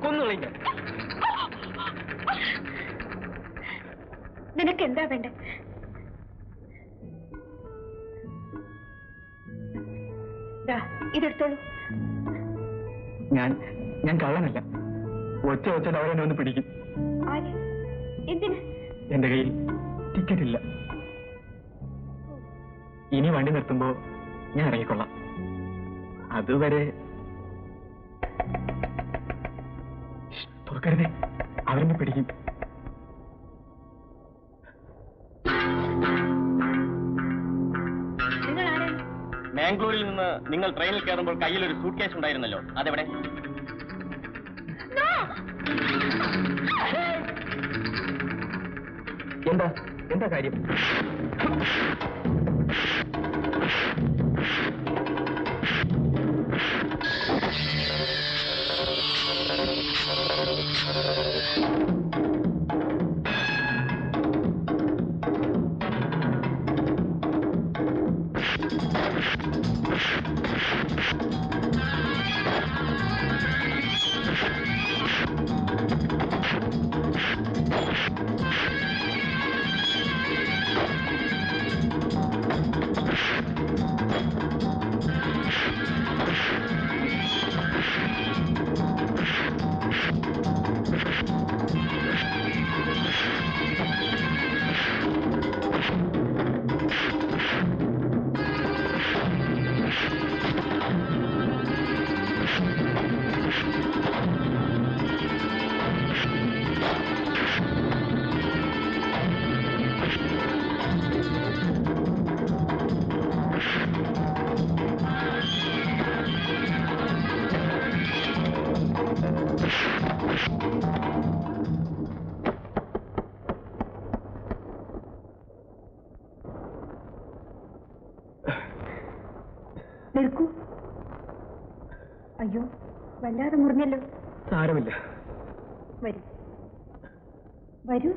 കൊന്നുകളഞ്ഞ. നിനക്ക് എന്താ വേണ്ടേ? ഇതെടുത്തോളൂ. ഞാൻ കള്ളനല്ല. ഒറ്റ അവരെന്നെ ഒന്ന് പിടിക്കും. എന്തിന്? എന്റെ കയ്യിൽ ടിക്കറ്റ് ഇല്ല. ഇനി വണ്ടി നിർത്തുമ്പോ ഞാൻ ഇറങ്ങിക്കൊള്ളാം. അതുവരെ തുറക്കരുതേ, അവരെന്നെ പിടിക്കും. ബാംഗ്ലൂരിൽ നിന്ന് നിങ്ങൾ ട്രെയിനിൽ കയറുമ്പോൾ കയ്യിൽ ഒരു സൂട്ട് കേസ് ഉണ്ടായിരുന്നല്ലോ, അതെവിടെ? എന്താ കാര്യം? നിൽക്കൂ. അയ്യോ, വല്ലാതെ മുറിഞ്ഞല്ലോ. സാരമില്ല. വരൂ വരൂ.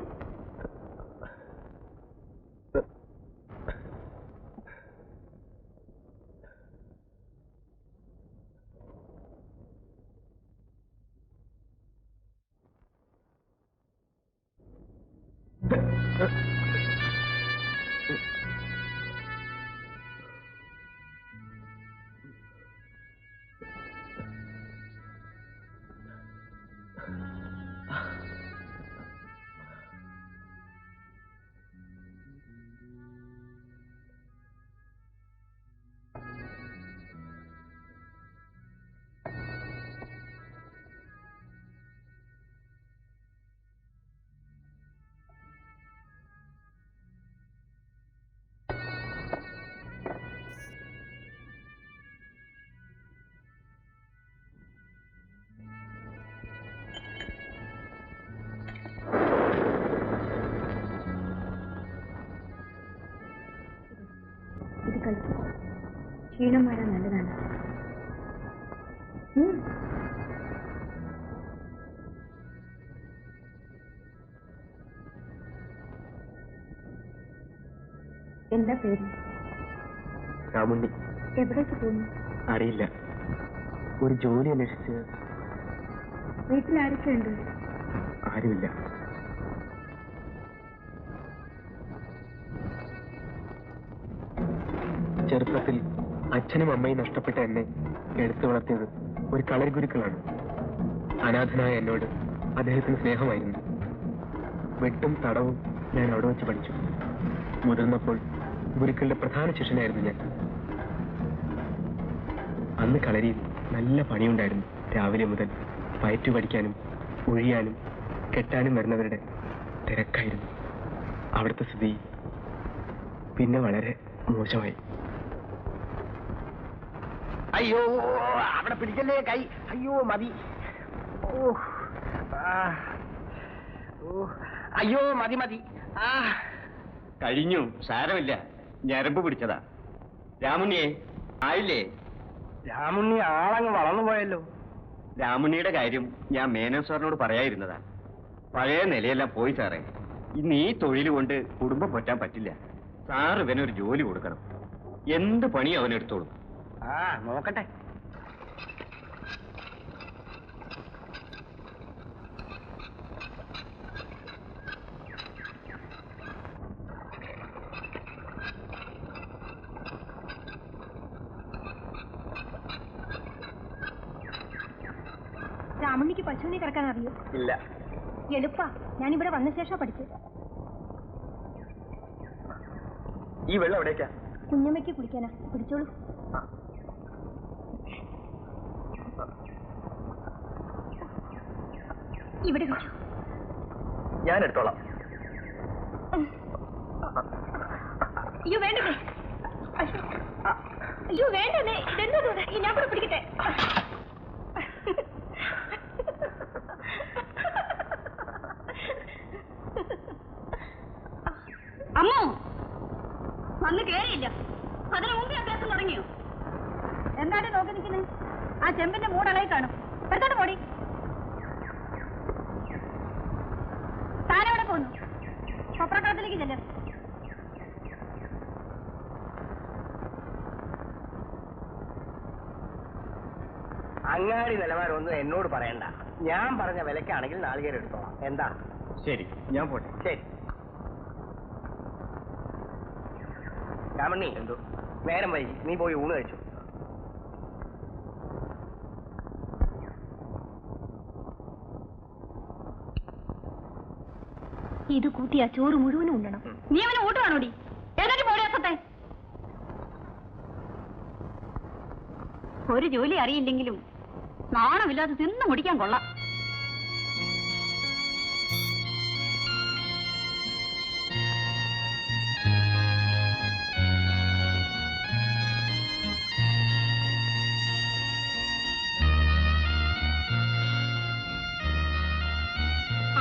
ഇത് കഴിച്ചു. ക്ഷീണം വരാൻ നല്ലതാണ്. എന്താ പേര്? രാമുണ്ണി. എവിടേക്ക് പോകുന്നു? അറിയില്ല. ഒരു ജോലി അന്വേഷിച്ച്. വീട്ടിൽ ആരൊക്കെയുണ്ട്? ആരുമില്ല. ചെറുപ്പത്തിൽ അച്ഛനും അമ്മയും നഷ്ടപ്പെട്ട എന്നെ എടുത്തു വളർത്തിയത് ഒരു കളരി ഗുരുക്കളാണ്. അനാഥനായ എന്നോട് അദ്ദേഹത്തിന് സ്നേഹമായിരുന്നു. വെട്ടും തടവും ഞാൻ അവിടെ വെച്ച് പഠിച്ചു. മുതിർന്നപ്പോൾ ഗുരുക്കളുടെ പ്രധാന ശിഷ്യനായിരുന്നു ഞാൻ. അന്ന് കളരിയിൽ നല്ല പണിയുണ്ടായിരുന്നു. രാവിലെ മുതൽ പയറ്റു പഠിക്കാനും ഒഴിയാനും കെട്ടാനും വരുന്നവരുടെ തിരക്കായിരുന്നു. അവിടുത്തെ സ്ഥിതി പിന്നെ വളരെ മോശമായി. അയ്യോ, അവിടെ പിടിക്കല്ലേ കൈ. അയ്യോ, മതി. അയ്യോ, മതി. കഴിഞ്ഞു, സാരമില്ല. ഞരമ്പ് പിടിച്ചതാ. രാമുണ്ണിയെ ആയില്ലേ? രാമുണ്ണി ആളങ്ങ് വളർന്നു പോയല്ലോ. രാമുണ്ണിയുടെ കാര്യം ഞാൻ മേനോൻ സാറിനോട് പറയാതിരുന്നതാ. പഴയ നിലയെല്ലാം പോയി സാറേ. ഇന്ന് ഈ തൊഴിൽ കൊണ്ട് കുടുംബം പറ്റാൻ പറ്റില്ല. സാറ് ഇവനൊരു ജോലി കൊടുക്കണം. എന്ത് പണിയും അവനെടുത്തോളും. നോക്കട്ടെ. രാമണ്ണിക്ക് പശുവിനെ കിടക്കാൻ അറിയോ? ഇല്ല. എളുപ്പാ, ഞാനിവിടെ വന്ന ശേഷം പഠിച്ചു. ഈ വെള്ളം എവിടേക്കാ? കുഞ്ഞമ്മയ്ക്ക് കുടിക്കാനാ, പിടിച്ചോളൂ. ഇവിടെ വെച്ചു. ഞാൻ എടുത്തോളാം. അയ്യോ വേണ്ടേ, അയ്യോ വേണ്ടേ, ഇതെന്താ ഞാൻ കൂടെ പിടിക്കട്ടെ. അമ്മോ വന്ന് കേറിയില്ല, അതിനു മുമ്പേ അഭ്യാസം തുടങ്ങിയോ? എന്താണ് നോക്കി നിൽക്കുന്നത്? ആ ചെമ്പിന്റെ മൂടളയി കാണും. പെട്ടെന്ന് പോടി. താനെവിടെ പോന്നു? കൊപ്രക്കളത്തിലേക്ക് ചെല്ലും. അങ്ങാടി നിലവാരമൊന്നും എന്നോട് പറയണ്ട. ഞാൻ പറഞ്ഞ വിലക്കാണെങ്കിൽ നാളികേരം എടുത്തോളാം. എന്താ? ശരി, ഞാൻ പോട്ടെ. ശരി. രാമണ്ണി, എന്തോ നേരം വൈകി, നീ പോയി ഊണ് കഴിച്ചു. ഇത് കൂട്ടിയാ ചോറ് മുഴുവനും ഉണ്ണണം. നീ അവനെ ഊട്ടുവാണോടി? എന്നിട്ട് പോടി അസത്തെ. ഒരു ജോലി അറിയില്ലെങ്കിലും നാണമില്ലാതെ തിന്നു മുടിക്കാൻ കൊള്ളാം.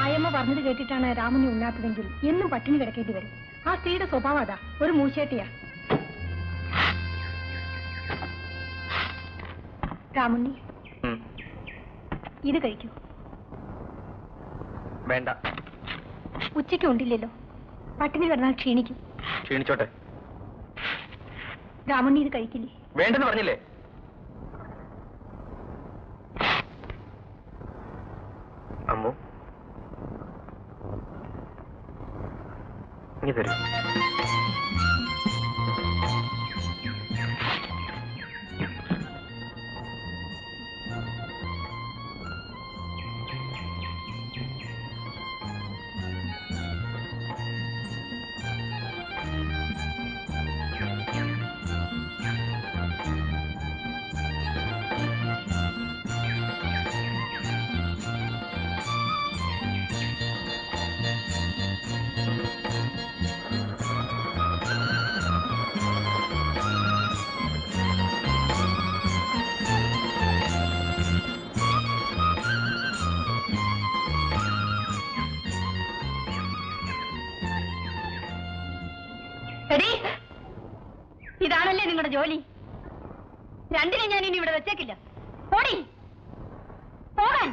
ആയമ്മ പറഞ്ഞത് കേട്ടിട്ടാണ് രാമനെ ഉണ്ണാത്തതെങ്കിൽ എന്നും പട്ടിണി കിടക്കേണ്ടി വരും. ആ സ്ത്രീയുടെ സ്വഭാവം അതാ, ഒരു മൂശേട്ടിയാ. രാമുണ്ണി, ഇത് കഴിക്കൂ. വേണ്ട. ഉച്ചയ്ക്ക് ഉണ്ടില്ലല്ലോ, പട്ടിണി കിടന്നാൽ ക്ഷീണിക്കും. ക്ഷീണിച്ചോട്ടെ. രാമുണ്ണി ഇത് കഴിക്കില്ലേ? വേണ്ടെന്ന് പറഞ്ഞില്ലേ? അമ്മു, ഇനി തരൂ. ഇതാണല്ലേ നിങ്ങളുടെ ജോലി? രണ്ടിനെ ഞാൻ ഇനി ഇവിടെ വെച്ചേക്കില്ല. പോടി, പോകാൻ.